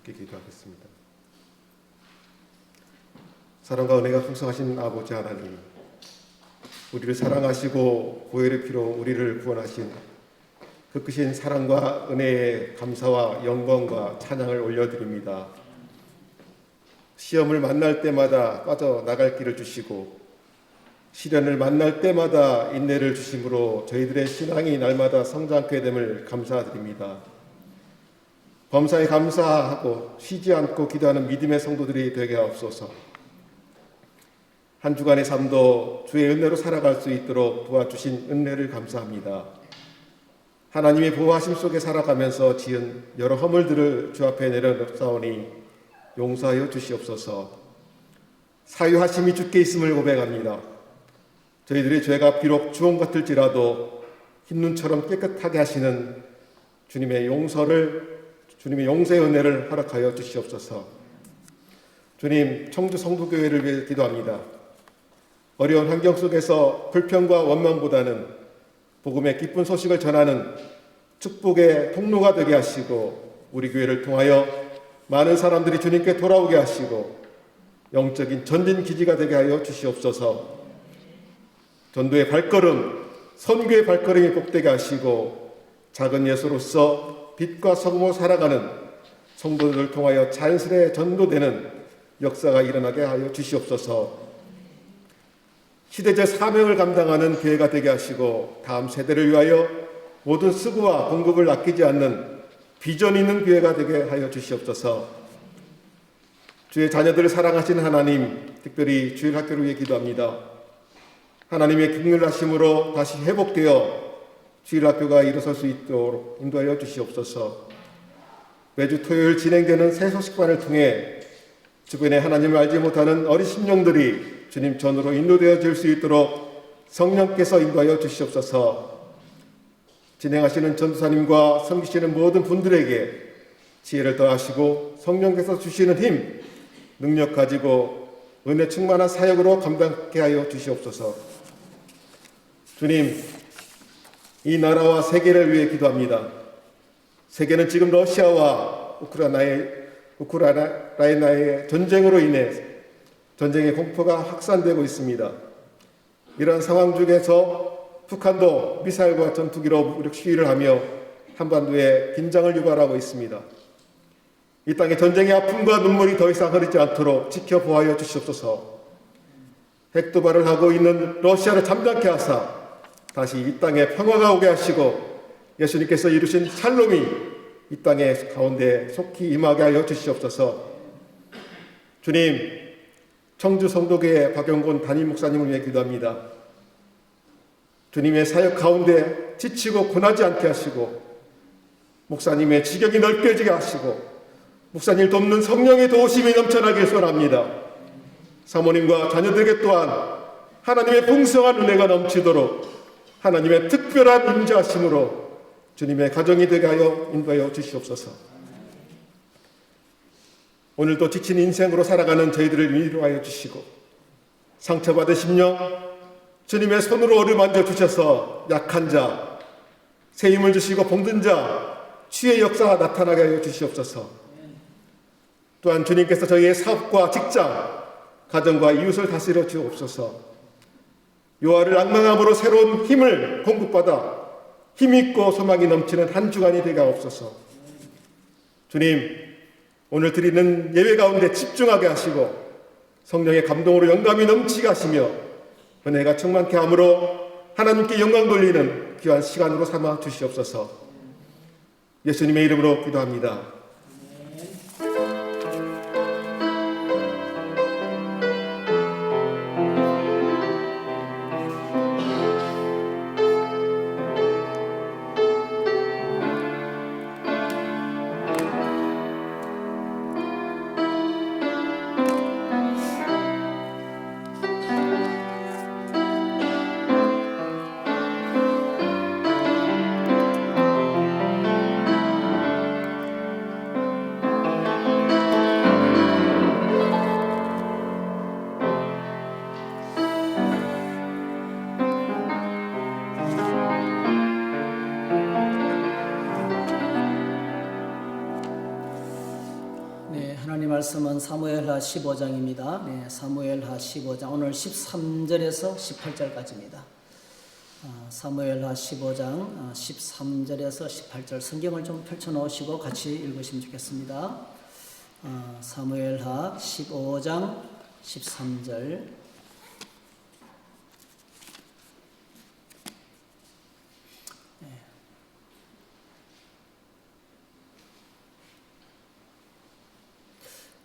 함께 기도하겠습니다. 사랑과 은혜가 풍성하신 아버지 하나님, 우리를 사랑하시고 보혈의 피로 우리를 구원하신 그 크신 사랑과 은혜에 감사와 영광과 찬양을 올려드립니다. 시험을 만날 때마다 빠져나갈 길을 주시고 시련을 만날 때마다 인내를 주심으로 저희들의 신앙이 날마다 성장하게 됨을 감사드립니다. 범사에 감사하고 쉬지 않고 기도하는 믿음의 성도들이 되게 하옵소서. 한 주간의 삶도 주의 은혜로 살아갈 수 있도록 도와주신 은혜를 감사합니다. 하나님의 보호하심 속에 살아가면서 지은 여러 허물들을 주 앞에 내려놓사오니 용서하여 주시옵소서. 사유하심이 주께 있음을 고백합니다. 저희들의 죄가 비록 주홍 같을지라도 흰눈처럼 깨끗하게 하시는 주님의 용서의 은혜를 허락하여 주시옵소서. 주님, 청주 성도교회를 위해 기도합니다. 어려운 환경 속에서 불평과 원망보다는 복음의 기쁜 소식을 전하는 축복의 통로가 되게 하시고 우리 교회를 통하여 많은 사람들이 주님께 돌아오게 하시고 영적인 전진 기지가 되게 하여 주시옵소서. 전도의 발걸음, 선교의 발걸음이 복되게 하시고 작은 예수로서 빛과 소금으로 살아가는 성도들을 통하여 자연스레 전도되는 역사가 일어나게 하여 주시옵소서. 시대적 사명을 감당하는 교회가 되게 하시고 다음 세대를 위하여 모든 수고와 공급을 아끼지 않는 비전 있는 교회가 되게 하여 주시옵소서. 주의 자녀들을 사랑하시는 하나님, 특별히 주일 학교를 위해 기도합니다. 하나님의 긍휼하심으로 다시 회복되어 주일 학교가 일어설 수 있도록 인도하여 주시옵소서. 매주 토요일 진행되는 새 소식반을 통해 주변에 하나님을 알지 못하는 어린 심령들이 주님 전으로 인도되어질 수 있도록 성령께서 인도하여 주시옵소서. 진행하시는 전도사님과 섬기시는 모든 분들에게 지혜를 더하시고 성령께서 주시는 힘, 능력 가지고 은혜 충만한 사역으로 감당케 하여 주시옵소서. 주님, 이 나라와 세계를 위해 기도합니다. 세계는 지금 러시아와 우크라이나의 전쟁으로 인해 전쟁의 공포가 확산되고 있습니다. 이러한 상황 중에서 북한도 미사일과 전투기로 무력 시위를 하며 한반도에 긴장을 유발하고 있습니다. 이 땅의 전쟁의 아픔과 눈물이 더 이상 흐르지 않도록 지켜보아여 주시옵소서. 핵도발을 하고 있는 러시아를 잠잠케 하사 다시 이 땅에 평화가 오게 하시고 예수님께서 이루신 샬롬이 이 땅의 가운데 속히 임하게 하여 주시옵소서. 주님, 청주 성도교회 박영곤 담임 목사님을 위해 기도합니다. 주님의 사역 가운데 지치고 고나지 않게 하시고 목사님의 지경이 넓혀지게 하시고 목사님 돕는 성령의 도우심이 넘쳐나길 소원합니다. 사모님과 자녀들에게 또한 하나님의 풍성한 은혜가 넘치도록 하나님의 특별한 임재하심으로 주님의 가정이 되게 하여 인도하여 주시옵소서. 오늘도 지친 인생으로 살아가는 저희들을 위로하여 주시고 상처받은 심령 주님의 손으로 어루만져 주셔서 약한 자, 새 힘을 주시고 병든 자 치유의 역사가 나타나게 하여 주시옵소서. 또한 주님께서 저희의 사업과 직장, 가정과 이웃을 다스려 주옵소서. 요한을 앙망함으로 새로운 힘을 공급받아 힘있고 소망이 넘치는 한 주간이 되게 하옵소서. 주님, 오늘 드리는 예배 가운데 집중하게 하시고 성령의 감동으로 영감이 넘치게 하시며 은혜가 충만케 함으로 하나님께 영광 돌리는 귀한 시간으로 삼아 주시옵소서. 예수님의 이름으로 기도합니다. 네, 하나님 말씀은 사무엘하 15장입니다. 네, 사무엘하 15장 오늘 13절에서 18절까지입니다. 사무엘하 15장 13절에서 18절 성경을 좀 펼쳐 놓으시고 같이 읽으시면 좋겠습니다. 사무엘하 15장 13절.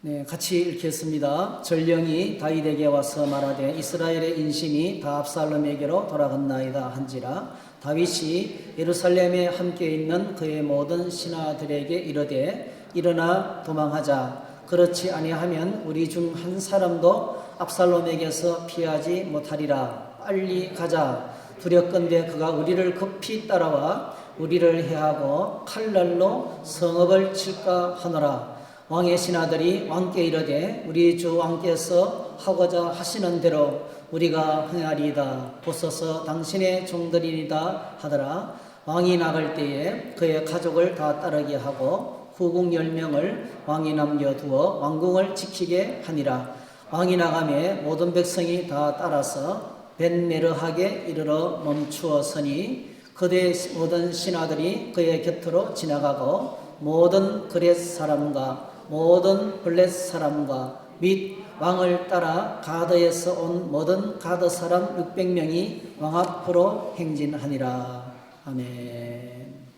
네, 같이 읽겠습니다. 전령이 다윗에게 와서 말하되 이스라엘의 인심이 다 압살롬에게로 돌아갔나이다 한지라. 다윗이 예루살렘에 함께 있는 그의 모든 신하들에게 이르되 일어나 도망하자. 그렇지 아니하면 우리 중 한 사람도 압살롬에게서 피하지 못하리라. 빨리 가자. 두렵건대 그가 우리를 급히 따라와 우리를 해하고 칼날로 성읍을 칠까 하노라. 왕의 신하들이 왕께 이르되 우리 주 왕께서 하고자 하시는 대로 우리가 행하리이다. 보소서 당신의 종들이니이다 하더라. 왕이 나갈 때에 그의 가족을 다 따르게 하고 후궁 10명을 왕이 남겨두어 왕궁을 지키게 하니라. 왕이 나가매 모든 백성이 다 따라서 벤메르하게 이르러 멈추었으니 그대 모든 신하들이 그의 곁으로 지나가고 모든 그렛 사람과 모든 블렛 사람과 및 왕을 따라 가드에서 온 모든 가드 사람 600명이 왕 앞으로 행진하니라. 아멘.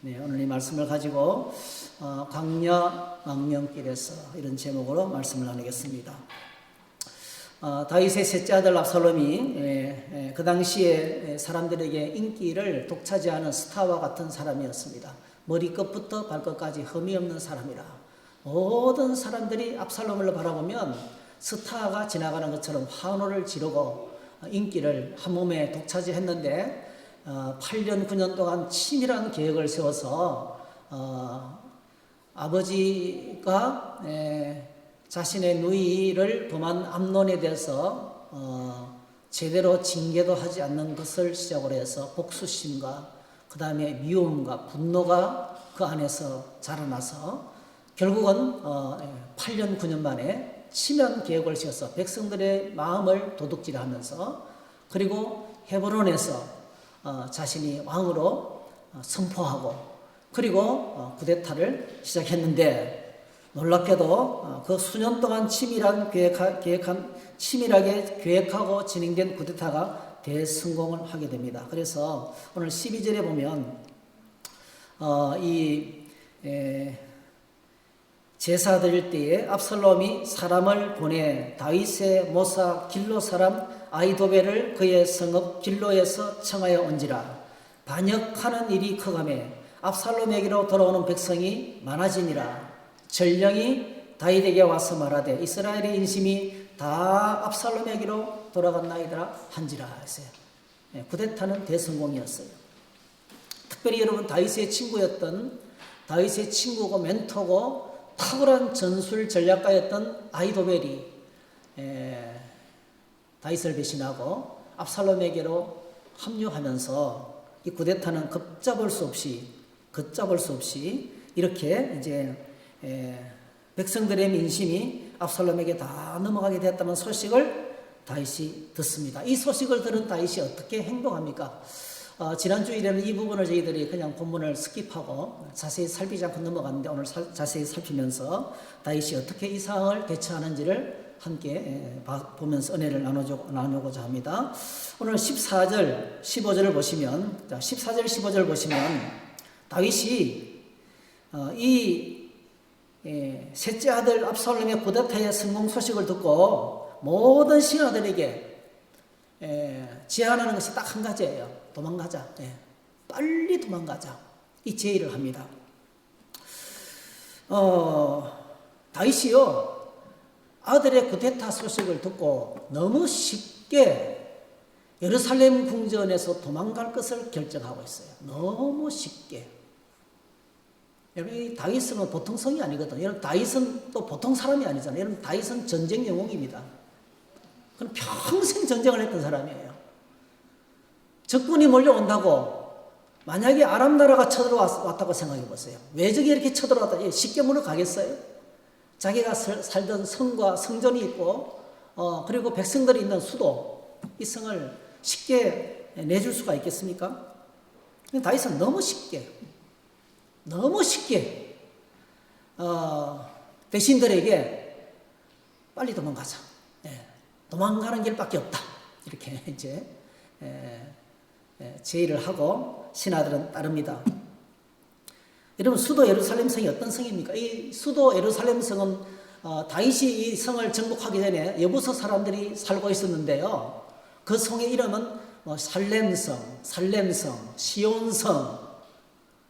네, 오늘 이 말씀을 가지고 광야 망명길에서 이런 제목으로 말씀을 나누겠습니다. 다윗의 셋째 아들 압살롬이 그 당시에 사람들에게 인기를 독차지하는 스타와 같은 사람이었습니다. 머리끝부터 발끝까지 흠이 없는 사람이라. 모든 사람들이 압살롬을 바라보면 스타가 지나가는 것처럼 환호를 지르고 인기를 한 몸에 독차지했는데 8년 9년 동안 치밀한 계획을 세워서 아버지가 자신의 누이를 범한 암논에 대해서 제대로 징계도 하지 않는 것을 시작으로 해서 복수심과 그 다음에 미움과 분노가 그 안에서 자라나서 결국은 8년 9년 만에 치밀한 계획을 세워서 백성들의 마음을 도둑질하면서 그리고 헤브론에서 자신이 왕으로 선포하고 그리고 쿠데타를 시작했는데 놀랍게도 그 수년 동안 치밀하게 계획하고 진행된 쿠데타가 대성공을 하게 됩니다. 그래서 오늘 12절에 보면 제사 드릴 때에 압살롬이 사람을 보내 다윗의 모사 길로 사람 아히도벨을 그의 성읍 길로에서 청하여 온지라. 반역하는 일이 커가매 압살롬에게로 돌아오는 백성이 많아지니라. 전령이 다윗에게 와서 말하되 이스라엘의 인심이 다 압살롬에게로 돌아갔나이다 한지라 했어요. 쿠데타는 대성공이었어요. 특별히 여러분 다윗의 친구였던 다윗의 친구고 멘토고 탁월한 전술 전략가였던 아히도벨이 다윗을 배신하고 압살롬에게로 합류하면서 이 쿠데타는 걷잡을 수 없이 이렇게 이제 백성들의 민심이 압살롬에게 다 넘어가게 되었다는 소식을 다윗이 듣습니다. 이 소식을 들은 다윗이 어떻게 행동합니까? 지난주일에는 이 부분을 저희들이 그냥 본문을 스킵하고 자세히 살피지 않고 넘어갔는데 오늘 자세히 살피면서 다윗이 어떻게 이 상황을 대처하는지를 함께 보면서 은혜를 나누고자 합니다. 오늘 14절, 15절을 보시면 14절, 15절 보시면 다윗이 이 셋째 아들 압살롬의 쿠데타의 성공 소식을 듣고 모든 신하들에게 제안하는 것이 딱 한 가지예요. 도망가자. 빨리 도망가자. 이 제의를 합니다. 다윗이요 아들의 쿠데타 소식을 듣고 너무 쉽게 예루살렘 궁전에서 도망갈 것을 결정하고 있어요. 너무 쉽게. 여러분 이 다윗은 보통 성이 아니거든요. 여러분 다윗은 또 보통 사람이 아니잖아요. 여러분 다윗은 전쟁 영웅입니다. 그럼 평생 전쟁을 했던 사람이에요. 적군이 몰려온다고 만약에 아람 나라가 쳐들어왔다고 생각해 보세요. 왜 저기 이렇게 쳐들어왔다? 쉽게 물어가겠어요? 자기가 살던 성과 성전이 있고 그리고 백성들이 있는 수도, 이 성을 쉽게 내줄 수가 있겠습니까? 근데 다윗은 너무 쉽게 대신들에게 빨리 도망가자. 도망가는 길밖에 없다. 이렇게 이제 제의를 하고 신하들은 따릅니다. 여러분, 수도 예루살렘 성이 어떤 성입니까? 이 수도 예루살렘 성은 다윗이 이 성을 정복하기 전에 여부서 사람들이 살고 있었는데요. 그 성의 이름은 살렘성, 시온성,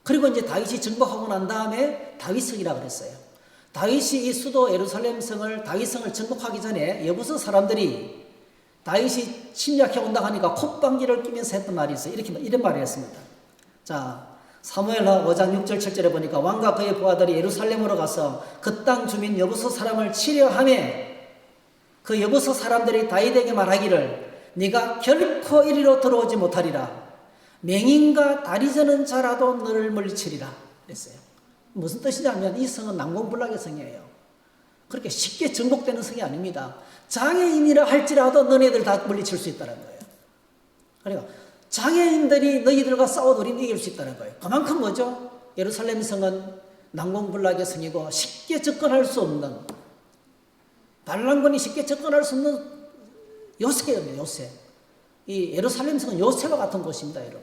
그리고 이제 다윗이 정복하고 난 다음에 다윗성이라고 그랬어요. 다윗이 이 수도 예루살렘 성을, 다윗성을 정복하기 전에 여부서 사람들이 다윗이 침략해 온다 하니까 콧방귀를 끼면서 했던 말이 있어요. 이런 말을 했습니다. 자, 사무엘하 5장 6절 7절에 보니까 왕과 그의 부하들이 예루살렘으로 가서 그 땅 주민 여부서 사람을 치려하며 그 여부서 사람들이 다윗에게 말하기를 네가 결코 이리로 들어오지 못하리라. 맹인과 다리 저는 자라도 너를 물리치리라 그랬어요. 무슨 뜻이냐면 이 성은 난공불락의 성이에요. 그렇게 쉽게 정복되는 성이 아닙니다. 장애인이라 할지라도 너네들 다 물리칠 수 있다는 거예요. 그러니까 장애인들이 너희들과 싸워도 우리는 이길 수 있다는 거예요. 그만큼 뭐죠? 예루살렘 성은 난공불락의 성이고 쉽게 접근할 수 없는, 반란군이 쉽게 접근할 수 없는 요새예요. 요새. 이 예루살렘 성은 요새와 같은 곳입니다, 여러분.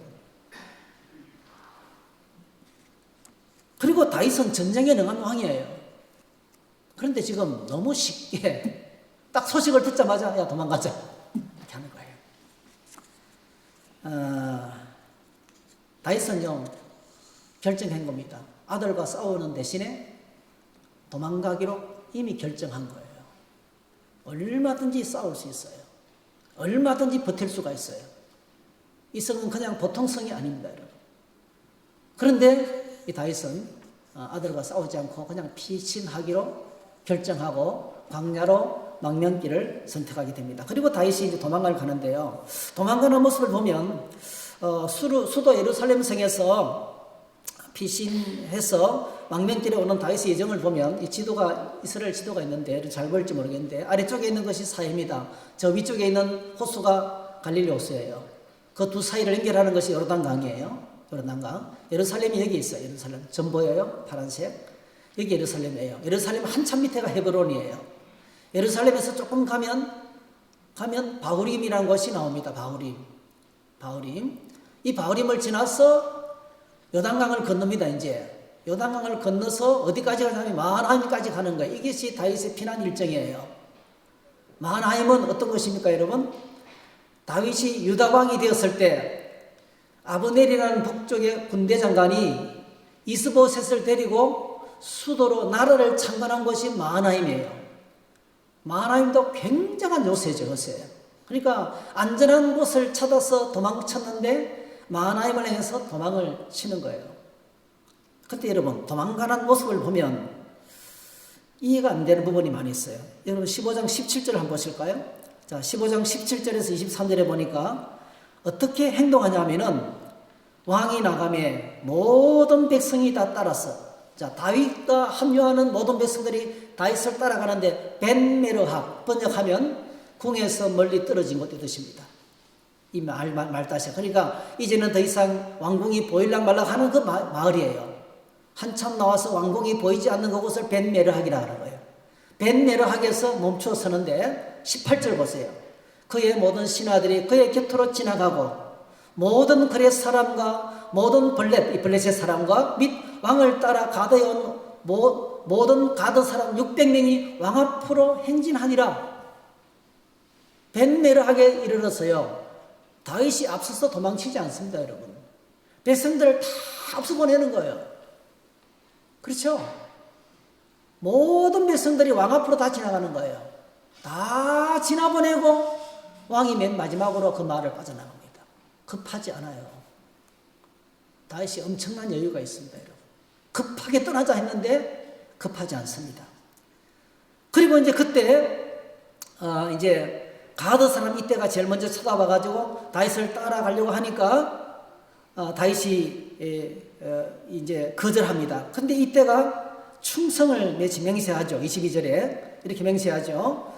그리고 다윗은 전쟁에 능한 왕이에요. 그런데 지금 너무 쉽게 딱 소식을 듣자마자 야 도망가자 이렇게 하는 거예요. 다윗은요 결정한 겁니다. 아들과 싸우는 대신에 도망가기로 이미 결정한 거예요. 얼마든지 싸울 수 있어요. 얼마든지 버틸 수가 있어요. 이 성은 그냥 보통 성이 아닙니다, 여러분. 그런데 이 다윗은 아들과 싸우지 않고 그냥 피신하기로 결정하고 광야로 망명길을 선택하게 됩니다. 그리고 다윗이 이제 도망을 가는데요. 도망가는 모습을 보면 수도 예루살렘 성에서 피신해서 망명길에 오는 다윗의 예정을 보면 이 지도가 이스라엘 지도가 있는데 잘 보일지 모르겠는데 아래쪽에 있는 것이 사해입니다. 저 위쪽에 있는 호수가 갈릴리 호수예요. 그 두 사이를 연결하는 것이 요르단강이에요. 요르단강. 예루살렘이 여기 있어요. 예루살렘. 전 보여요? 파란색. 여기 예루살렘이에요. 예루살렘 한참 밑에가 헤브론이에요. 예루살렘에서 조금 가면 바후림이라는 곳이 나옵니다. 바후림. 이 바후림을 지나서 요단강을 건넙니다. 이제 요단강을 건너서 어디까지 가냐면 마하나임까지 가는 거예요. 이것이 다윗의 피난 일정이에요. 마하나임은 어떤 것입니까, 여러분? 다윗이 유다왕이 되었을 때 아브넬이라는 북쪽의 군대 장관이 이스보셋을 데리고 수도로 나라를 창건한 곳이 마하나임이에요. 마하나임도 굉장한 요새죠, 요새. 그러니까 안전한 곳을 찾아서 도망쳤는데 마하나임을 향해서 도망을 치는 거예요. 그때 여러분 도망가는 모습을 보면 이해가 안 되는 부분이 많이 있어요. 여러분 15장 17절을 한번 보실까요? 자, 15장 17절에서 23절에 보니까 어떻게 행동하냐면은 왕이 나가매 모든 백성이 다 따랐어. 자, 다윗과 합류하는 모든 백성들이 다윗을 따라가는데 벤메르학 번역하면 궁에서 멀리 떨어진 곳 뜻입니다. 이 말다시. 그러니까 이제는 더 이상 왕궁이 보일락 말락 하는 그 마을이에요. 한참 나와서 왕궁이 보이지 않는 그곳을 벤메르학이라 하는 거예요. 벤메르학에서 멈추어 서는데 18절 보세요. 그의 모든 신하들이 그의 곁으로 지나가고 모든 그렛 사람과 모든 블렛의 사람과 및 왕을 따라 가드에 온 모든 가드 사람 600명이 왕 앞으로 행진하니라. 벤메르학에 이르러서요. 다윗이 앞서서 도망치지 않습니다, 여러분. 백성들을 다 앞서 보내는 거예요. 그렇죠? 모든 백성들이 왕 앞으로 다 지나가는 거예요. 다 지나보내고 왕이 맨 마지막으로 그 마을을 빠져나갑니다. 급하지 않아요. 다윗이 엄청난 여유가 있습니다, 여러분. 급하게 떠나자 했는데 급하지 않습니다. 그리고 이제 그때 이제 가드 사람 이때가 제일 먼저 쳐다봐가지고 다윗을 따라가려고 하니까 다윗이 이제 거절합니다. 근데 이때가 충성을 맹세하죠. 22절에 이렇게 맹세하죠.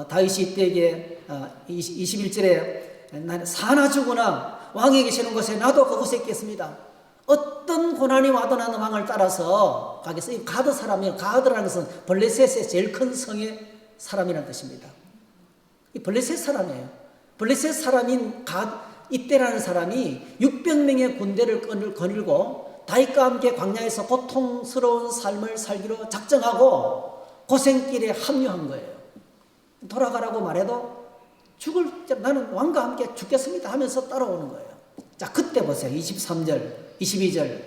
다윗이 이때에게 21절에 나는 사나 죽으나 왕이 계시는 곳에 나도 그곳에 있겠습니다. 어떤 고난이 와도 나는 왕을 따라서 가겠어. 이 가드 사람이에요. 가드라는 것은 블레셋의 제일 큰 성의 사람이라는 뜻입니다. 이 블레셋 사람이에요. 블레셋 사람인 이때라는 사람이 600명의 군대를 거닐고 다윗과 함께 광야에서 고통스러운 삶을 살기로 작정하고 고생길에 합류한 거예요. 돌아가라고 말해도 나는 왕과 함께 죽겠습니다 하면서 따라오는 거예요. 자, 그때 보세요. 23절, 22절.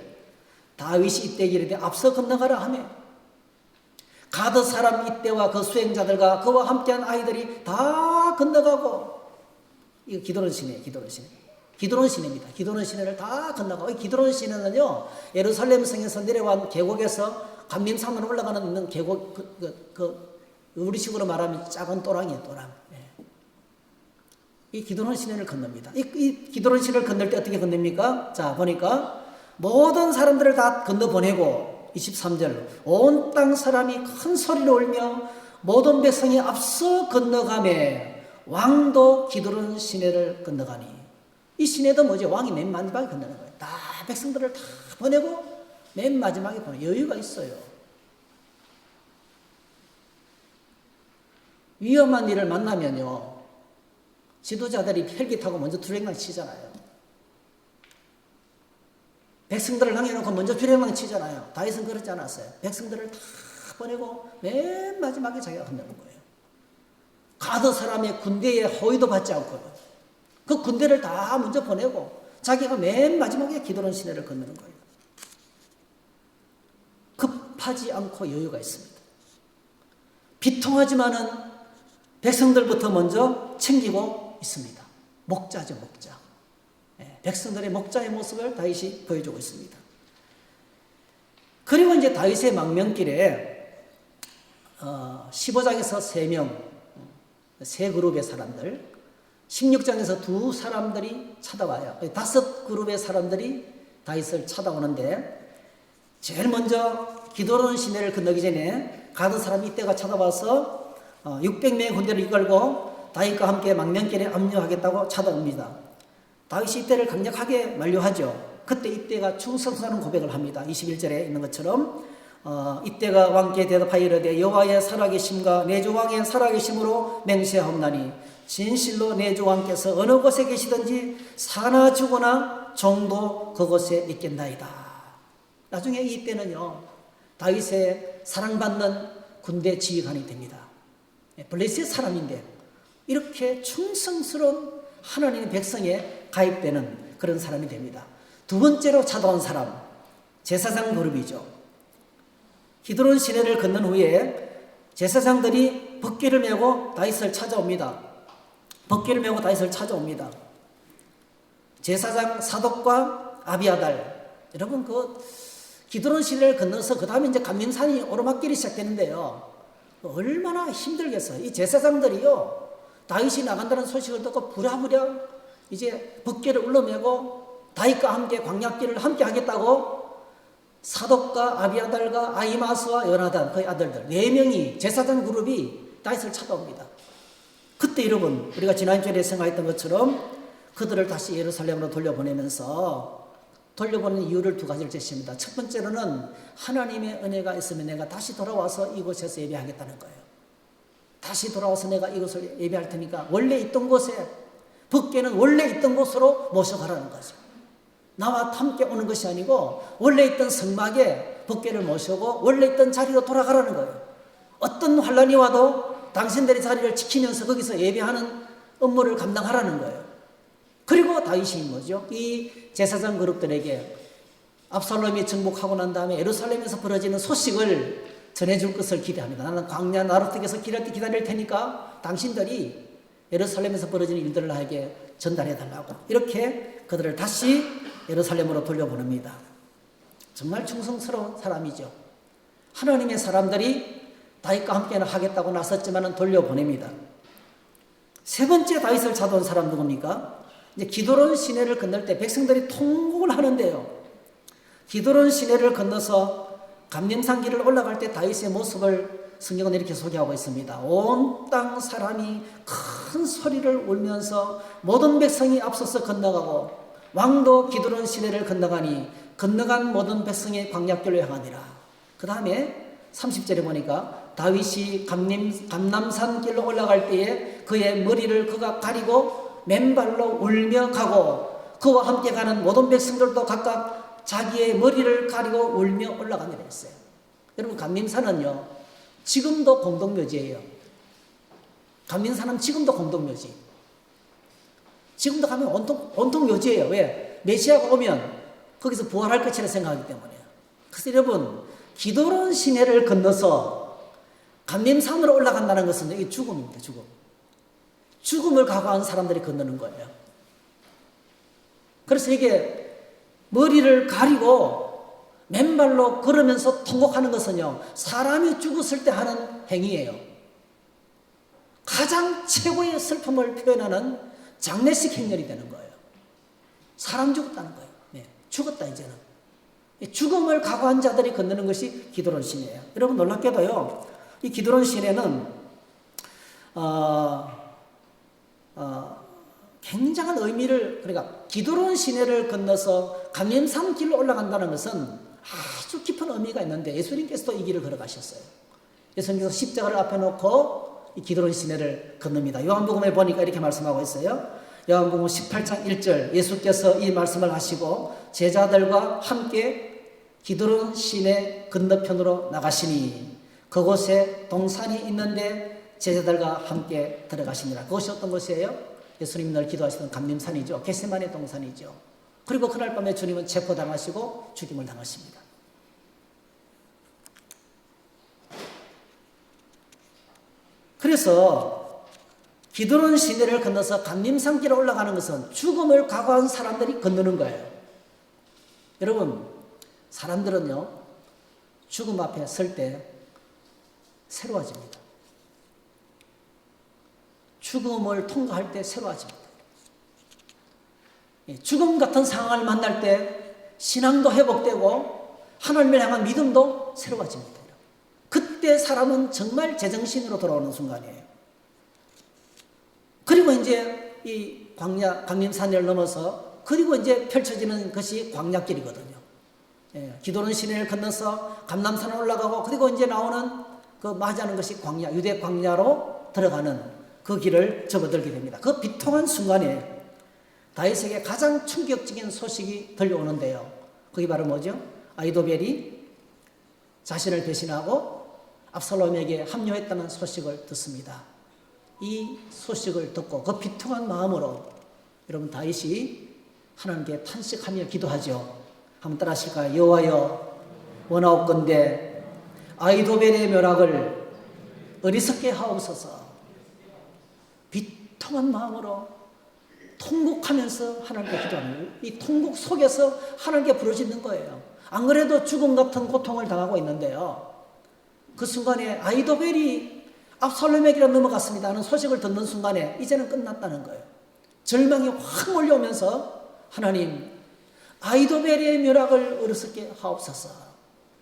다윗이 이때 이르되 앞서 건너가라 하며 가드 사람 이때와 그 수행자들과 그와 함께한 아이들이 다 건너가고, 이거 기드론 시내예요. 기드론 시내입니다. 기드론 시내를 다 건너가고, 이 기드론 시내는요 예루살렘 성에서 내려온 계곡에서 감림산으로 올라가는 있는 계곡, 우리식으로 말하면 작은 또랑이에요. 또랑. 이 기드론 시내를 건넙니다. 이 기드론 시내를 건널 때 어떻게 건넵니까? 자, 보니까 모든 사람들을 다 건너보내고 23절 온 땅 사람이 큰 소리로 울며 모든 백성이 앞서 건너가매 왕도 기드론 시내를 건너가니, 이 시내도 뭐죠? 왕이 맨 마지막에 건너는 거예요. 다 백성들을 다 보내고 맨 마지막에 보내. 여유가 있어요. 위험한 일을 만나면요 지도자들이 헬기 타고 먼저 주행망 치잖아요. 백성들을 남겨놓고 먼저 주행망 치잖아요. 다윗은 그렇지 않았어요. 백성들을 다 보내고 맨 마지막에 자기가 건너는 거예요. 가드 사람의 군대에 호위도 받지 않고요. 그 군대를 다 먼저 보내고 자기가 맨 마지막에 기드론 시내를 건너는 거예요. 급하지 않고 여유가 있습니다. 비통하지만은 백성들부터 먼저 챙기고 있습니다. 목자죠, 목자. 백성들의 목자의 모습을 다윗이 보여주고 있습니다. 그리고 이제 다윗의 망명길에 15장에서 3명, 세 그룹의 사람들, 16장에서 2사람들이 찾아와요. 5그룹의 사람들이 다윗을 찾아오는데, 제일 먼저 기드론 시내를 건너기 전에 가드 사람이 이때가 찾아와서 600명의 군대를 이끌고 다윗과 함께 망명길에 합류하겠다고 찾아옵니다. 다윗이 이때를 강력하게 만류하죠. 그때 이때가 충성스러운 고백을 합니다. 21절에 있는 것처럼 이때가 왕께 대답하여 이르되 여호와의 살아계심과 내 주 왕의 살아계심으로 맹세하옵나니 진실로 내 주 왕께서 어느 곳에 계시든지 사나 죽으나 종도 그곳에 있겠나이다. 나중에 이때는요 다윗의 사랑받는 군대 지휘관이 됩니다. 블레셋 사람인데 이렇게 충성스러운 하나님의 백성에 가입되는 그런 사람이 됩니다. 두 번째로 찾아온 사람, 제사장 그룹이죠. 기드론 시내를 건넌 후에 제사장들이 법궤를 메고 다윗을 찾아옵니다. 법궤를 메고 다윗을 찾아옵니다. 제사장 사독과 아비아달, 여러분 기드론 시내를 건너서 그 다음에 이제 감림산이 오르막길이 시작되는데요. 얼마나 힘들겠어요. 이 제사장들이요 다윗이 나간다는 소식을 듣고 부랴부랴 이제 법궤를 울러매고 다윗과 함께 광야길을 함께 하겠다고 사독과 아비아달과 아히마스와 요나단 그의 아들들 4명이 제사장 그룹이 다윗을 찾아옵니다. 그때 여러분 우리가 지난주에 생각했던 것처럼 그들을 다시 예루살렘으로 돌려보내면서 돌려보내는 이유를 2가지를 제시합니다. 첫 번째로는 하나님의 은혜가 있으면 내가 다시 돌아와서 이곳에서 예배하겠다는 거예요. 다시 돌아와서 내가 이곳을 예배할 테니까 원래 있던 곳에 법궤는 원래 있던 곳으로 모셔가라는 거죠. 나와 함께 오는 것이 아니고 원래 있던 성막에 법궤를 모시고 원래 있던 자리로 돌아가라는 거예요. 어떤 환란이 와도 당신들의 자리를 지키면서 거기서 예배하는 업무를 감당하라는 거예요. 그리고 다윗이 뭐죠? 이 제사장 그룹들에게 압살롬이 정복하고 난 다음에 예루살렘에서 벌어지는 소식을 전해줄 것을 기대합니다. 나는 광야 나루턱에서 기다릴 테니까 당신들이 예루살렘에서 벌어지는 일들을 나에게 전달해달라고 이렇게 그들을 다시 예루살렘으로 돌려보냅니다. 정말 충성스러운 사람이죠. 하나님의 사람들이 다윗과 함께는 하겠다고 나섰지만 돌려보냅니다. 세 번째 다윗을 찾아온 사람 누굽니까? 이제 기드론 시내를 건널 때 백성들이 통곡을 하는데요. 기드론 시내를 건너서 감림산 길을 올라갈 때 다윗의 모습을 성경은 이렇게 소개하고 있습니다. 온 땅 사람이 큰 소리를 울면서 모든 백성이 앞서서 건너가고 왕도 기드론 시내를 건너가니 건너간 모든 백성이 광야길로 향하니라. 그 다음에 30절에 보니까 다윗이 감람산 길로 올라갈 때에 그의 머리를 그가 가리고 맨발로 울며 가고 그와 함께 가는 모든 백성들도 각각 자기의 머리를 가리고 울며 올라가니라 했어요. 여러분, 감림산은요 지금도 공동묘지예요. 감림산은 지금도 공동묘지. 지금도 가면 온통 묘지예요. 왜? 메시아가 오면 거기서 부활할 것이라 생각하기 때문에요. 그래서 여러분, 기드론 시내를 건너서 감림산으로 올라간다는 것은 이게 죽음입니다. 죽음을 각오한 사람들이 건너는 거예요. 그래서 이게 머리를 가리고 맨발로 걸으면서 통곡하는 것은요, 사람이 죽었을 때 하는 행위예요. 가장 최고의 슬픔을 표현하는 장례식 행렬이 되는 거예요. 사람 죽었다는 거예요. 네, 죽었다 이제는. 죽음을 각오한 자들이 건너는 것이 기드론 시내예요. 여러분, 놀랍게도요, 이 기드론 시내는 굉장한 의미를, 그러니까 기드론 시내를 건너서 감림산 길로 올라간다는 것은 아주 깊은 의미가 있는데, 예수님께서도 이 길을 걸어가셨어요. 예수님께서 십자가를 앞에 놓고 이 기드론 시내를 건넙니다. 요한복음에 보니까 이렇게 말씀하고 있어요. 요한복음 18장 1절, 예수께서 이 말씀을 하시고 제자들과 함께 기드론 시내 건너편으로 나가시니 그곳에 동산이 있는데 제자들과 함께 들어가시니라. 그것이 어떤 곳이에요? 예수님이 늘 기도하시던 감림산이죠. 겟세마네 동산이죠. 그리고 그날 밤에 주님은 체포당하시고 죽임을 당하십니다. 그래서 기드론 시내를 건너서 감림산 길을 올라가는 것은 죽음을 각오한 사람들이 건너는 거예요. 여러분, 사람들은요, 죽음 앞에 설 때 새로워집니다. 죽음을 통과할 때 새로워집니다. 죽음 같은 상황을 만날 때 신앙도 회복되고 하나님을 향한 믿음도 새로워집니다. 그때 사람은 정말 제정신으로 돌아오는 순간이에요. 그리고 이제 이 광야, 감림산을 넘어서 그리고 이제 펼쳐지는 것이 광야길이거든요. 기드론 시내를 건너서 감람산을 올라가고 그리고 이제 나오는 그 맞이하는 것이 광야, 유대 광야로 들어가는 그 길을 접어들게 됩니다. 그 비통한 순간에 다윗에게 가장 충격적인 소식이 들려오는데요. 그게 바로 뭐죠? 아히도벨이 자신을 배신하고 압살롬에게 합류했다는 소식을 듣습니다. 이 소식을 듣고 그 비통한 마음으로 여러분 다윗이 하나님께 탄식하며 기도하죠. 한번 따라 하실까요? 여호와여, 원하옵건대 아히도벨의 묘락을 어리석게 하옵소서. 비통한 마음으로 통곡하면서 하나님께 기도하는 거예요. 이 통곡 속에서 하나님께 부르짖는 거예요. 안 그래도 죽음 같은 고통을 당하고 있는데요, 그 순간에 아히도벨이 압살롬에게로 넘어갔습니다 하는 소식을 듣는 순간에 이제는 끝났다는 거예요. 절망이 확 몰려오면서 하나님, 아히도벨의 묘락을 어리석게 하옵소서.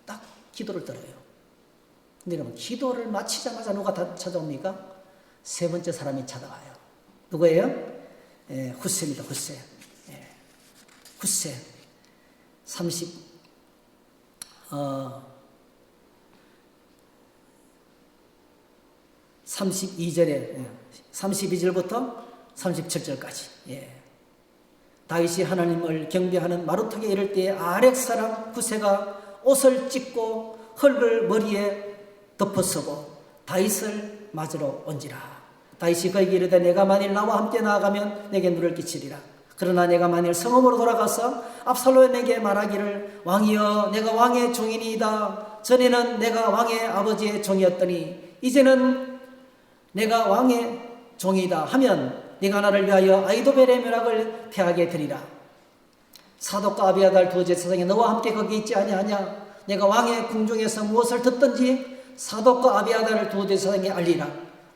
딱 기도를 들어요. 근데 여러분, 기도를 마치자마자 누가 찾아옵니까? 세 번째 사람이 찾아와요. 누구예요? 후세입니다. 후세. 후세. 32절에 32절부터 37절까지. 다윗이 하나님을 경배하는 마루턱에 이를 때에 아렉 사람 후세가 옷을 찢고 흙을 머리에 덮어쓰고 다윗을 맞으러 온지라. 다윗이 그에게 이르되 내가 만일 나와 함께 나아가면 내게 누를 끼치리라. 그러나 내가 만일 성읍으로 돌아가서 압살롬에게 말하기를 왕이여 내가 왕의 종이니이다. 전에는 내가 왕의 아버지의 종이었더니 이제는 내가 왕의 종이다 하면 네가 나를 위하여 아히도벨의 묘락을 패하게 되리라. 사독과 아비아달 두 제사장이 너와 함께 거기 있지 아니하냐? 내가 왕의 궁중에서 무엇을 듣든지 사독과 아비아달을 두 제사장에 알리라.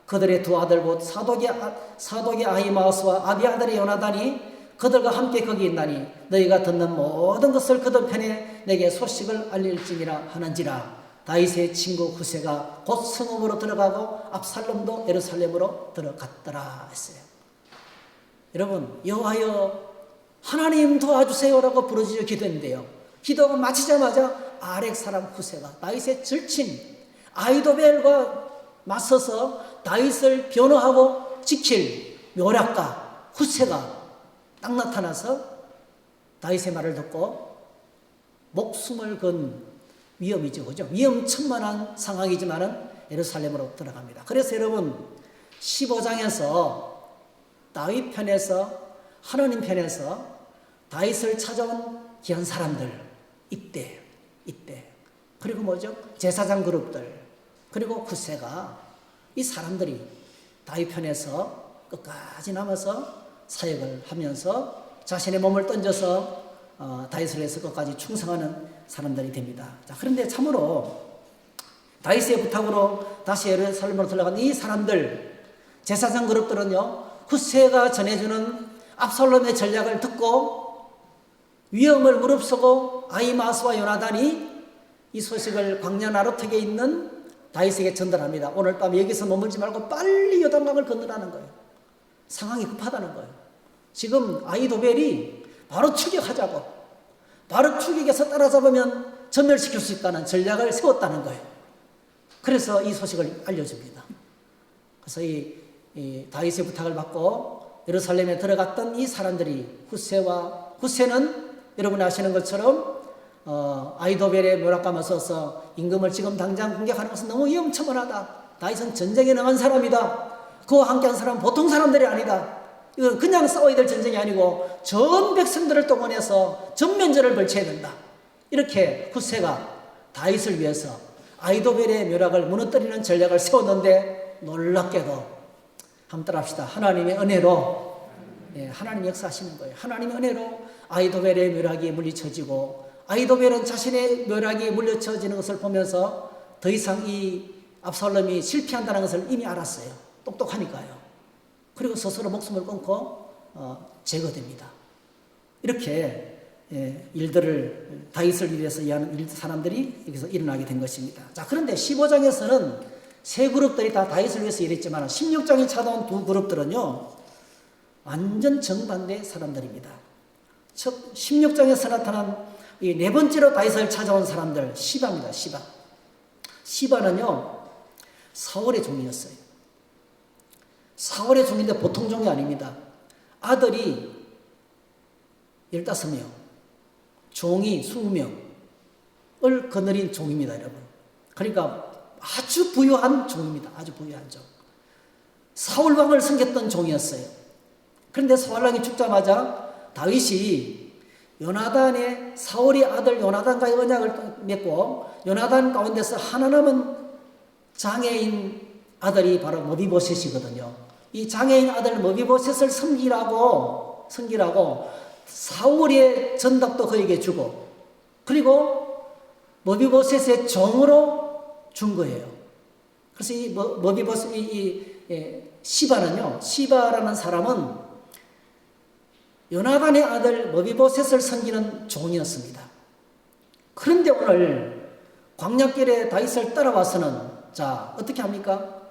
그들의 두 아들 곧 사독의 아히마스와 아비아달의 요나단이 그들과 함께 거기 있나니 너희가 듣는 모든 것을 그들 편에 내게 소식을 알릴지니라 하는지라. 다윗의 친구 후세가 곧 성읍으로 들어가고 압살롬도 예루살렘으로 들어갔더라 했어요. 여러분, 여호와여 하나님 도와주세요라고 부르짖어 기도했는데요. 기도가 마치자마자 아렉 사람 후세가 다윗의 절친 아히도벨과 맞서서 다윗을 변호하고 지킬 묘략가 후세가 딱 나타나서 다윗의 말을 듣고 목숨을 건 위험이죠, 그죠? 위험천만한 상황이지만은 예루살렘으로 들어갑니다. 그래서 여러분 15장에서 다윗 편에서 하나님 편에서 다윗을 찾아온 귀한 사람들 이때 그리고 뭐죠? 제사장 그룹들 그리고 후세가 이 사람들이 다윗 편에서 끝까지 남아서 사역을 하면서 자신의 몸을 던져서 다윗을 위해서 끝까지 충성하는 사람들이 됩니다. 자, 그런데 참으로 다윗의 부탁으로 다시 예루살렘으로 들어간 이 사람들 제사장 그룹들은요 후세가 전해주는 압살롬의 전략을 듣고 위험을 무릅쓰고 아히마스와 요나단이 이 소식을 광야 나루턱에 있는 다윗에게 전달합니다. 오늘 밤 여기서 머물지 말고 빨리 요단강을 건너라는 거예요. 상황이 급하다는 거예요. 지금 아히도벨이 바로 추격하자고, 바로 추격해서 따라잡으면 전멸시킬 수 있다는 전략을 세웠다는 거예요. 그래서 이 소식을 알려줍니다. 그래서 이 다윗의 부탁을 받고 예루살렘에 들어갔던 이 사람들이 후세는 여러분이 아시는 것처럼 아히도벨의 묘락감을 써서 임금을 지금 당장 공격하는 것은 너무 위험천만하다. 다윗은 전쟁에 나간 사람이다. 그와 함께한 사람은 보통 사람들이 아니다. 이건 그냥 싸워야 될 전쟁이 아니고 전 백성들을 동원해서 전면전을 벌쳐야 된다. 이렇게 후세가 다윗을 위해서 아히도벨의 묘락을 무너뜨리는 전략을 세웠는데 놀랍게도 한번 따라합시다. 하나님의 은혜로 하나님이 역사하시는 거예요. 하나님의 은혜로 아히도벨의 묘락이 물리쳐지고 아히도벨은 자신의 묘락이 물리쳐지는 것을 보면서 더 이상 이 압살롬이 실패한다는 것을 이미 알았어요. 똑똑하니까요. 그리고 스스로 목숨을 끊고 제거됩니다. 이렇게 일들을 다윗을 위해서 일하는 사람들이 여기서 일어나게 된 것입니다. 자, 그런데 15장에서는 세 그룹들이 다 다윗을 위해서 일했지만 16장에 찾아온 두 그룹들은요 완전 정반대 사람들입니다. 즉 16장에서 나타난 이 네 번째로 다윗을 찾아온 사람들 시바입니다. 시바는요 사울의 종이었어요. 사울의 종인데 보통 종이 아닙니다. 아들이 15명, 종이 20명을 거느린 종입니다, 여러분. 그러니까 아주 부유한 종입니다. 아주 부유한 종. 사울왕을 섬겼던 종이었어요. 그런데 사울왕이 죽자마자 다윗이 요나단의 사울의 아들 요나단과의 언약을 맺고 요나단 가운데서 하나 남은 장애인 아들이 바로 머비보셋이거든요. 이 장애인 아들 머비보셋을 섬기라고 사울의 전닭도 그에게 주고 그리고 머비보셋의 종으로 준 거예요. 그래서 이 머비보셋 시바라는 사람은 요나단의 아들 머비보셋을 섬기는 종이었습니다. 그런데 오늘 광야길에 다윗을 따라와서는 자 어떻게 합니까?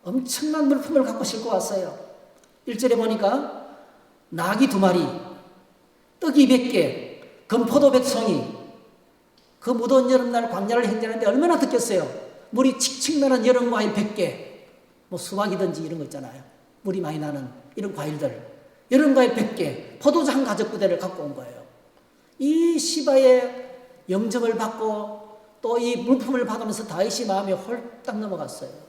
엄청난 물품을 갖고 싣고 왔어요. 1절에 보니까 나귀 2마리, 떡이 100개, 금포도 100송이. 그 무더운 여름날 광야를 행진하는데 얼마나 덥겠어요. 물이 칙칙 나는 여름 과일 100개. 뭐 수박이든지 이런 거 있잖아요. 물이 많이 나는 이런 과일들. 여름 과일 100개, 포도주 가죽 부대를 갖고 온 거예요. 이 시바의 영접을 받고 또 이 물품을 받으면서 다윗이 마음이 홀딱 넘어갔어요.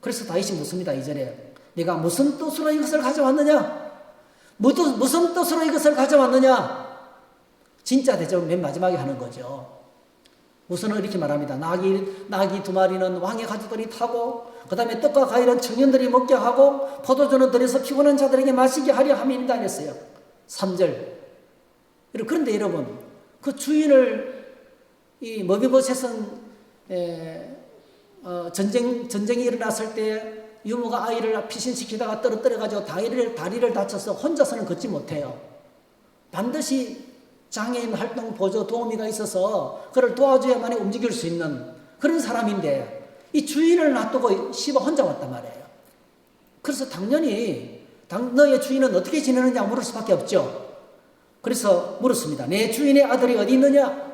그래서 다윗이 묻습니다. 2절에 내가 무슨 뜻으로 이것을 가져왔느냐? 무슨 뜻으로 이것을 가져왔느냐? 진짜 대접은 맨 마지막에 하는 거죠. 우선은 이렇게 말합니다. 나귀 2마리는 왕의 가족들이 타고 그 다음에 떡과 과일은 청년들이 먹게 하고 포도주는 들여서 피곤한 자들에게 마시게 하려 함입니다. 이랬어요. 3절. 그런데 여러분 그 주인을 이 머비보셋은 전쟁이 일어났을 때 유모가 아이를 피신시키다가 떨어뜨려가지고 다리를 다쳐서 혼자서는 걷지 못해요. 반드시 장애인 활동 보조 도우미가 있어서 그를 도와줘야만이 움직일 수 있는 그런 사람인데 이 주인을 놔두고 시바 혼자 왔단 말이에요. 그래서 당연히 너의 주인은 어떻게 지내느냐 물을 수밖에 없죠. 그래서 물었습니다. 내 주인의 아들이 어디 있느냐?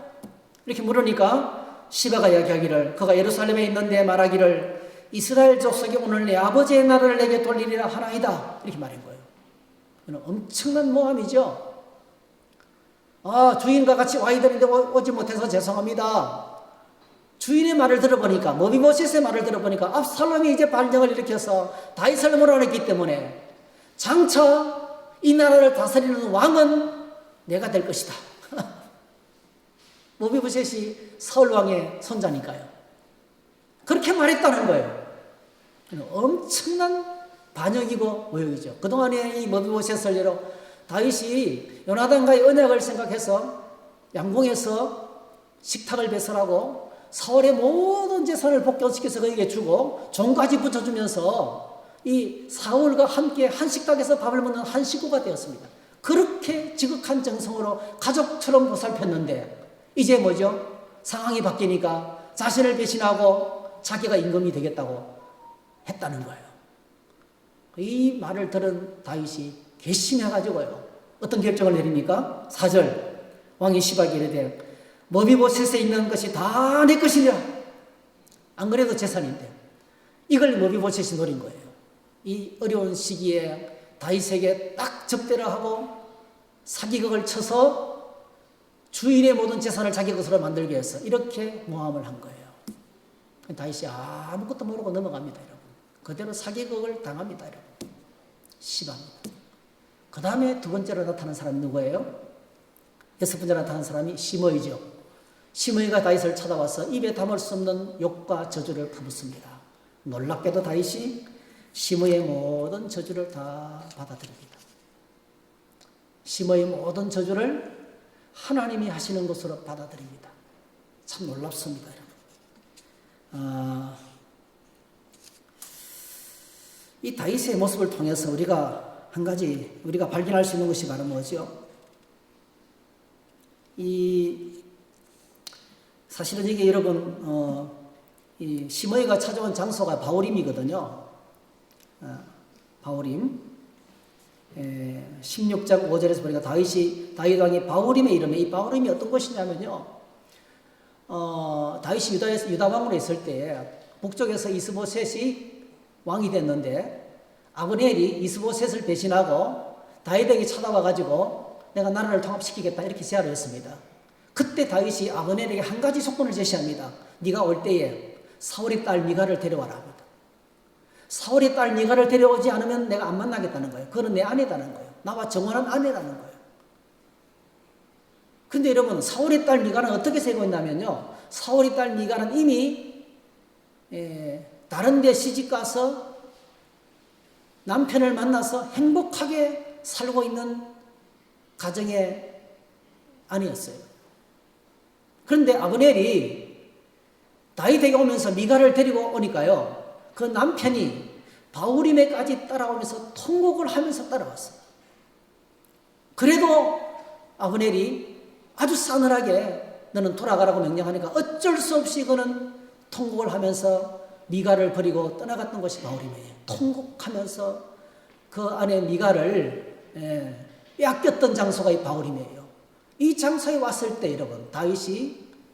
이렇게 물으니까 시바가 이야기하기를 그가 예루살렘에 있는데 말하기를 이스라엘 족속이 오늘 내 아버지의 나라를 내게 돌리리라 하나이다. 이렇게 말한 거예요. 이건 엄청난 모함이죠. 주인과 같이 와야 되는데 오지 못해서 죄송합니다. 주인의 말을 들어보니까 머비보셋의 말을 들어보니까 압살롬이 이제 반정을 일으켜서 다윗을 몰아냈기 때문에 장차 이 나라를 다스리는 왕은 내가 될 것이다. 머비보셋이 사울 왕의 손자니까요. 그렇게 말했다는 거예요. 엄청난 반역이고 모욕이죠. 그동안에 이 머비보셋을 예로 다윗이 요나단과의 언약을 생각해서 양궁에서 식탁을 배설하고 사울의 모든 재산을 복권시켜서 그에게 주고 종까지 붙여주면서 이 사울과 함께 한 식탁에서 밥을 먹는 한 식구가 되었습니다. 그렇게 지극한 정성으로 가족처럼 보살폈는데 이제 뭐죠? 상황이 바뀌니까 자신을 배신하고 자기가 임금이 되겠다고 했다는 거예요. 이 말을 들은 다윗이 괘씸해가지고요. 어떤 결정을 내립니까? 4절 왕이 시바에게 이르되 머비보셋에 있는 것이 다 내 것이냐? 안 그래도 재산인데 이걸 머비보셋이 노린 거예요. 이 어려운 시기에 다윗에게 딱 접대를 하고 사기극을 쳐서 주인의 모든 재산을 자기 것으로 만들기 위해서 이렇게 모함을 한 거예요. 다윗이 아무것도 모르고 넘어갑니다, 여러분. 그대로 사기극을 당합니다, 여러분. 시바입니다. 그 다음에 두 번째로 나타난 사람이 누구예요? 여섯 번째로 나타난 사람이 시므이죠. 시므이가 다윗을 찾아와서 입에 담을 수 없는 욕과 저주를 퍼붓습니다. 놀랍게도 다윗이 시므이의 모든 저주를 다 받아들입니다. 시므이의 모든 저주를 하나님이 하시는 것으로 받아들입니다. 참 놀랍습니다, 여러분. 이 다윗의 모습을 통해서 우리가 한 가지 우리가 발견할 수 있는 것이 바로 뭐죠? 사실은 이게 여러분 이 시므이가 찾아온 장소가 바울임이거든요. 바울임 16장 5절에서 보니까 다윗 왕이 바울임에 이르며 이 바울임이 어떤 것이냐면요. 다윗이 유다 왕으로 있을 때 북쪽에서 이스보셋이 왕이 됐는데 아브넬이 이스보셋을 배신하고 다윗에게 찾아와 가지고 내가 나라를 통합시키겠다 이렇게 제안을 했습니다. 그때 다윗이 아브넬에게 한 가지 조건을 제시합니다. 네가 올 때에 사울의 딸 미갈을 데려와라 합니다. 사울의 딸 미갈을 데려오지 않으면 내가 안 만나겠다는 거예요. 그는 내 아내다는 거예요. 나와 정원한 아내라는 거예요. 근데 여러분 사울의 딸 미갈은 어떻게 살고 있냐면요. 사울의 딸 미갈은 이미 다른 데 시집가서 남편을 만나서 행복하게 살고 있는 가정의 아내였어요. 그런데 아브넬이 다윗에게 오면서 미갈을 데리고 오니까요. 그 남편이 바울임에까지 따라오면서 통곡을 하면서 따라왔어요. 그래도 아브넬이 아주 싸늘하게 너는 돌아가라고 명령하니까 어쩔 수 없이 그는 통곡을 하면서 미갈을 버리고 떠나갔던 것이 바울임이에요. 통곡하면서 그 아내 미갈을 빼앗겼던 장소가 이 바울임이에요. 이 장소에 왔을 때 여러분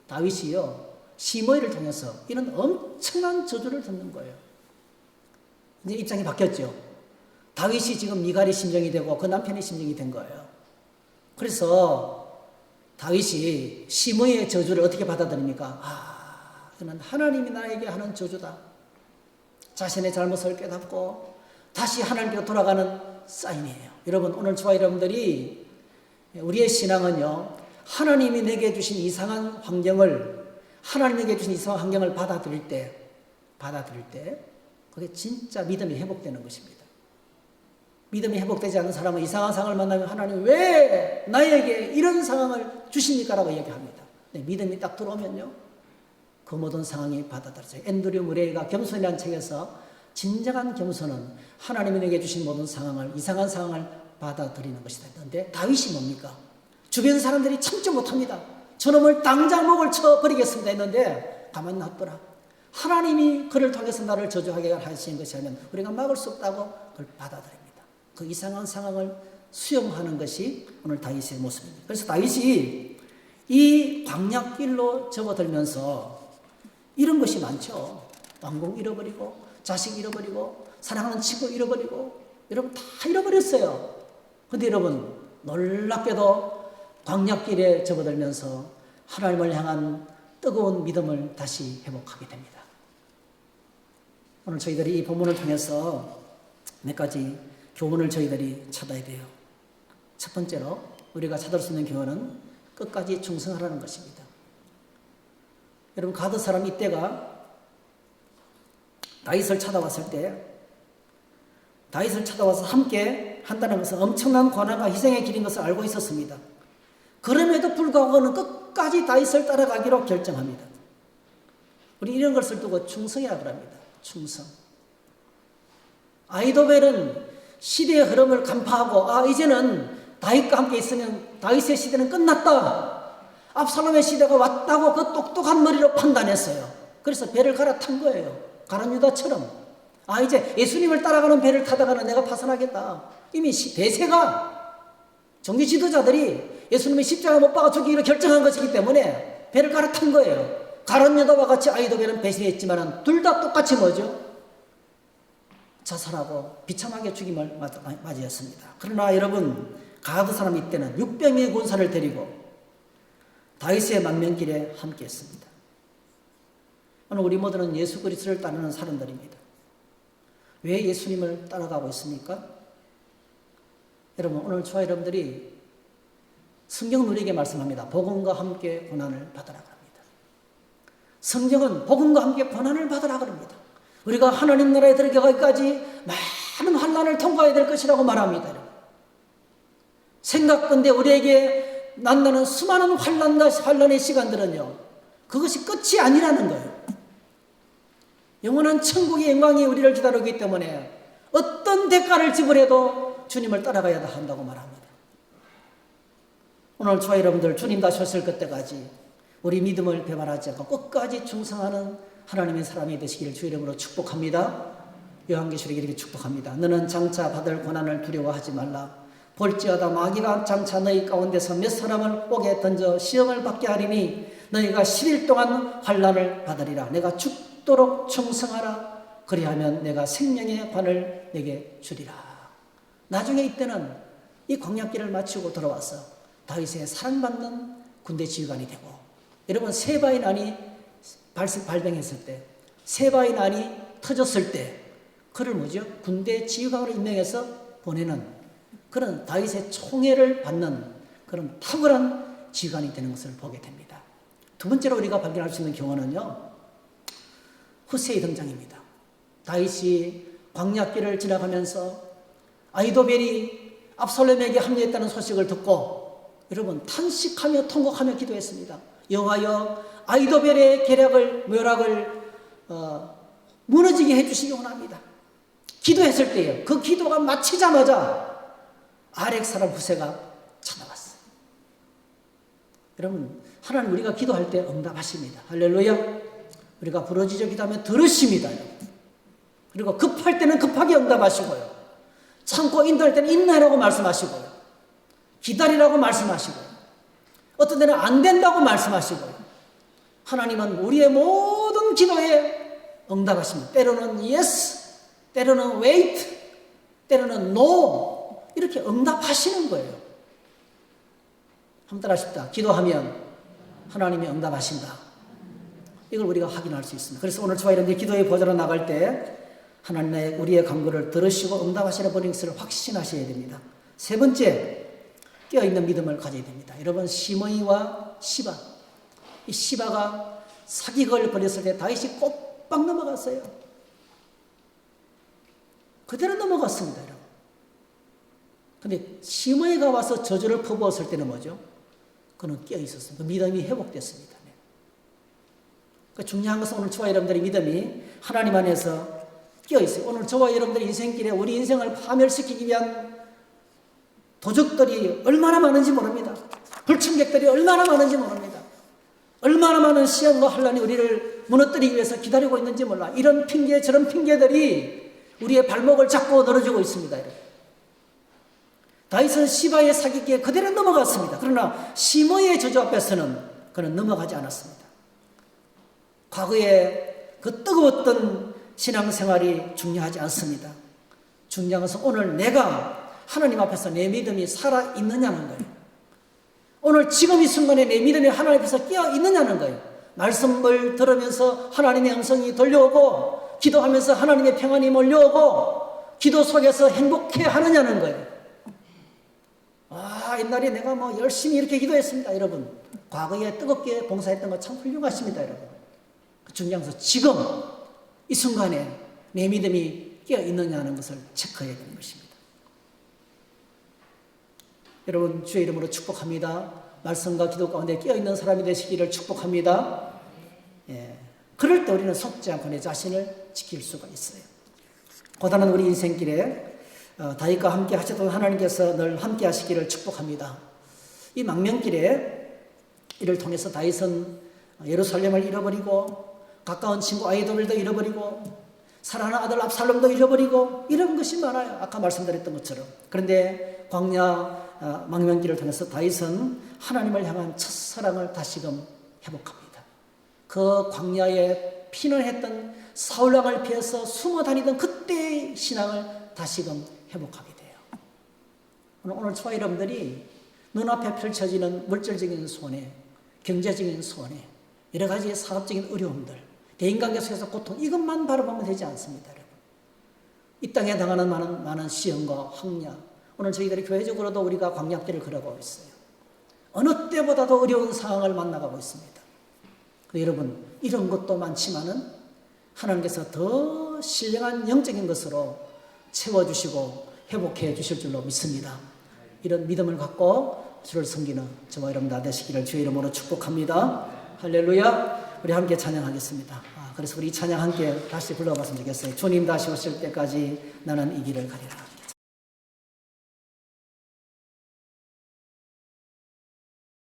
다윗이요 시므이를 통해서 이런 엄청난 저주를 듣는 거예요. 이제 입장이 바뀌었죠. 다윗이 지금 미갈의 심정이 되고 그 남편의 심정이 된 거예요. 그래서 다윗이 시므이의 저주를 어떻게 받아들입니까? 그는 하나님이 나에게 하는 저주다. 자신의 잘못을 깨닫고 다시 하나님께로 돌아가는 사인이에요. 여러분 오늘 저와 여러분들이 우리의 신앙은요. 하나님이 내게 주신 이상한 환경을 받아들일 때 그게 진짜 믿음이 회복되는 것입니다. 믿음이 회복되지 않는 사람은 이상한 상황을 만나면 하나님 왜 나에게 이런 상황을 주십니까? 라고 얘기합니다. 믿음이 딱 들어오면요. 그 모든 상황이 받아들여져요. 앤드류 무레이가 겸손이라는 책에서 진정한 겸손은 하나님이 내게 주신 모든 상황을, 이상한 상황을 받아들이는 것이다 했는데, 다윗이 뭡니까? 주변 사람들이 참지 못합니다. 저놈을 당장 목을 쳐버리겠습니다 했는데 가만 놔둬라. 하나님이 그를 통해서 나를 저주하게 하신 것이 아니면 우리가 막을 수 없다고 그걸 받아들입니다. 그 이상한 상황을 수용하는 것이 오늘 다윗의 모습입니다. 그래서 다윗이 이 광야길로 접어들면서 이런 것이 많죠. 왕궁 잃어버리고, 자식 잃어버리고, 사랑하는 친구 잃어버리고, 여러분 다 잃어버렸어요. 근데 여러분 놀랍게도 광야길에 접어들면서 하나님을 향한 뜨거운 믿음을 다시 회복하게 됩니다. 오늘 저희들이 이 본문을 통해서 몇 가지 교훈을 저희들이 찾아야 돼요. 첫 번째로 우리가 찾을 수 있는 교훈은 끝까지 충성하라는 것입니다. 여러분 가드 사람 이때가 다윗을 찾아왔을 때, 다윗을 찾아와서 함께 한다는 것은 엄청난 고난과 희생의 길인 것을 알고 있었습니다. 그럼에도 불구하고 그는 끝까지 다윗을 따라가기로 결정합니다. 우리 이런 것을 두고 충성이라고 합니다. 충성. 아이도벨은 시대의 흐름을 간파하고 이제는 다윗과 함께 있으면 다윗의 시대는 끝났다. 압살롬의 시대가 왔다고 그 똑똑한 머리로 판단했어요. 그래서 배를 갈아탄 거예요. 가룟 유다처럼. 이제 예수님을 따라가는 배를 타다가는 내가 파산하겠다. 이미 대세가 종교 지도자들이 예수님의 십자가 못 박아 죽이기로 결정한 것이기 때문에 배를 갈아탄 거예요. 가룟 유다와 같이 아이도벨은 배신했지만 둘 다 똑같이 뭐죠? 자살하고 비참하게 죽임을 맞이했습니다. 그러나 여러분 가드 사람 이때는 600명의 군사를 데리고 다윗의 만명길에 함께했습니다. 오늘 우리 모두는 예수 그리스도를 따르는 사람들입니다. 왜 예수님을 따라가고 있습니까? 여러분 오늘 저와 여러분들이 성경 우리에게 말씀합니다. 복음과 함께 고난을 받으라 합니다. 성경은 복음과 함께 고난을 받으라 그럽니다. 우리가 하나님 나라에 들어가기까지 많은 환난을 통과해야 될 것이라고 말합니다. 생각건대 우리에게 만나는 수많은 환난의 시간들은요, 그것이 끝이 아니라는 거예요. 영원한 천국의 영광이 우리를 기다리기 때문에 어떤 대가를 지불해도 주님을 따라가야 한다고 말합니다. 오늘 저와 여러분들 주님 다시 오실 그때까지 우리 믿음을 배반하지 않고 끝까지 충성하는 하나님의 사람이 되시기를 주의 이름으로 축복합니다. 요한계시록에 이렇게 축복합니다. 너는 장차 받을 고난을 두려워하지 말라. 볼지어다 마귀가 장차 너희 가운데서 몇 사람을 옥에 던져 시험을 받게 하리니 너희가 10일 동안 환난을 받으리라. 내가 죽도록 충성하라. 그리하면 내가 생명의 관을 내게 주리라. 나중에 이때는 이 광야길을 마치고 돌아와서 다윗의 사랑받는 군대 지휘관이 되고, 여러분 세바의 난이 발병했을 때, 세바의 난이 터졌을 때 그를 뭐죠? 군대 지휘관으로 임명해서 보내는 그런 다윗의 총애를 받는 그런 탁월한 지휘관이 되는 것을 보게 됩니다. 두 번째로 우리가 발견할 수 있는 경우는요, 후세의 등장입니다. 다윗이 광야길을 지나가면서 아이도벨이 압살롬에게 합류했다는 소식을 듣고 여러분 탄식하며 통곡하며 기도했습니다. 여호와여 아이도벨의 묘락을 무너지게 해주시기 원합니다. 기도했을 때요, 그 기도가 마치자마자 아렉 사람 후세가 찾아왔어요. 여러분 하나님 우리가 기도할 때 응답하십니다. 할렐루야. 우리가 부르짖어 기도하면 들으십니다. 그리고 급할 때는 급하게 응답하시고요, 참고 인도할 때는 인내하라고 말씀하시고요, 기다리라고 말씀하시고요, 어떤 때는 안 된다고 말씀하시고요. 하나님은 우리의 모든 기도에 응답하십니다. 때로는 yes, 때로는 wait, 때로는 no, 이렇게 응답하시는 거예요. 한번 따라하십시다. 기도하면 하나님이 응답하신다. 이걸 우리가 확인할 수 있습니다. 그래서 오늘 저와 여러분들이 기도의 보좌로 나갈 때 하나님의 우리의 간구를 들으시고 응답하시는 분인 것을 확신하셔야 됩니다. 세 번째, 깨어있는 믿음을 가져야 됩니다. 여러분 시므이와 시바, 이 시바가 사기극을 벌였을 때 다윗이 꼬박 넘어갔어요. 그대로 넘어갔습니다. 여러분. 근데 시므이가 와서 저주를 퍼부었을 때는 뭐죠? 그는 깨어있었습니다. 그 믿음이 회복됐습니다. 그 중요한 것은 오늘 저와 여러분들의 믿음이 하나님 안에서 끼어 있어요. 오늘 저와 여러분들의 인생길에 우리 인생을 파멸시키기 위한 도적들이 얼마나 많은지 모릅니다. 불충객들이 얼마나 많은지 모릅니다. 얼마나 많은 시험과 환란이 우리를 무너뜨리기 위해서 기다리고 있는지 몰라. 이런 핑계 저런 핑계들이 우리의 발목을 잡고 늘어지고 있습니다. 다윗은 시바의 사기기에 그대로 넘어갔습니다. 그러나 시므의 저주 앞에서는 그는 넘어가지 않았습니다. 과거에 그 뜨거웠던 신앙생활이 중요하지 않습니다. 중요한 것은 오늘 내가 하나님 앞에서 내 믿음이 살아있느냐는 거예요. 오늘 지금 이 순간에 내 믿음이 하나님 앞에서 깨어있느냐는 거예요. 말씀을 들으면서 하나님의 음성이 들려오고 기도하면서 하나님의 평안이 몰려오고 기도 속에서 행복해 하느냐는 거예요. 옛날에 내가 열심히 이렇게 기도했습니다. 여러분, 과거에 뜨겁게 봉사했던 거 참 훌륭하십니다. 여러분, 중요한 것은 지금 이 순간에 내 믿음이 깨어있느냐는 것을 체크해야 되는 것입니다. 여러분, 주의 이름으로 축복합니다. 말씀과 기도 가운데 깨어있는 사람이 되시기를 축복합니다. 그럴 때 우리는 속지 않고 내 자신을 지킬 수가 있어요. 고단한 우리 인생길에 다윗과 함께 하셨던 하나님께서 늘 함께 하시기를 축복합니다. 이 망명길에 이를 통해서 다윗은 예루살렘을 잃어버리고 가까운 친구 아히도벨도 잃어버리고 사랑하는 아들 압살롬도 잃어버리고 이런 것이 많아요. 아까 말씀드렸던 것처럼. 그런데 광야 망명길을 통해서 다윗은 하나님을 향한 첫사랑을 다시금 회복합니다. 그 광야에 피난했던 사울왕을 피해서 숨어 다니던 그때의 신앙을 다시금 회복하게 돼요. 오늘 저와 여러분들이 눈앞에 펼쳐지는 물질적인 손해, 경제적인 손해, 여러 가지 사업적인 어려움들, 대인관계 속에서 고통, 이것만 바라보면 되지 않습니다. 여러분. 이 땅에 당하는 많은 시험과 황야, 오늘 저희들이 교회적으로도 우리가 광야길을 걸어가고 있어요. 어느 때보다도 어려운 상황을 만나가고 있습니다. 여러분, 이런 것도 많지만은 하나님께서 더 신령한 영적인 것으로 채워주시고 회복해 주실 줄로 믿습니다. 이런 믿음을 갖고 주를 섬기는 저와 여러분 다 되시기를 주의 이름으로 축복합니다. 할렐루야. 우리 함께 찬양하겠습니다. 그래서 우리 찬양 함께 다시 불러봤으면 좋겠어요. 주님 다시 오실 때까지 나는 이 길을 가리라.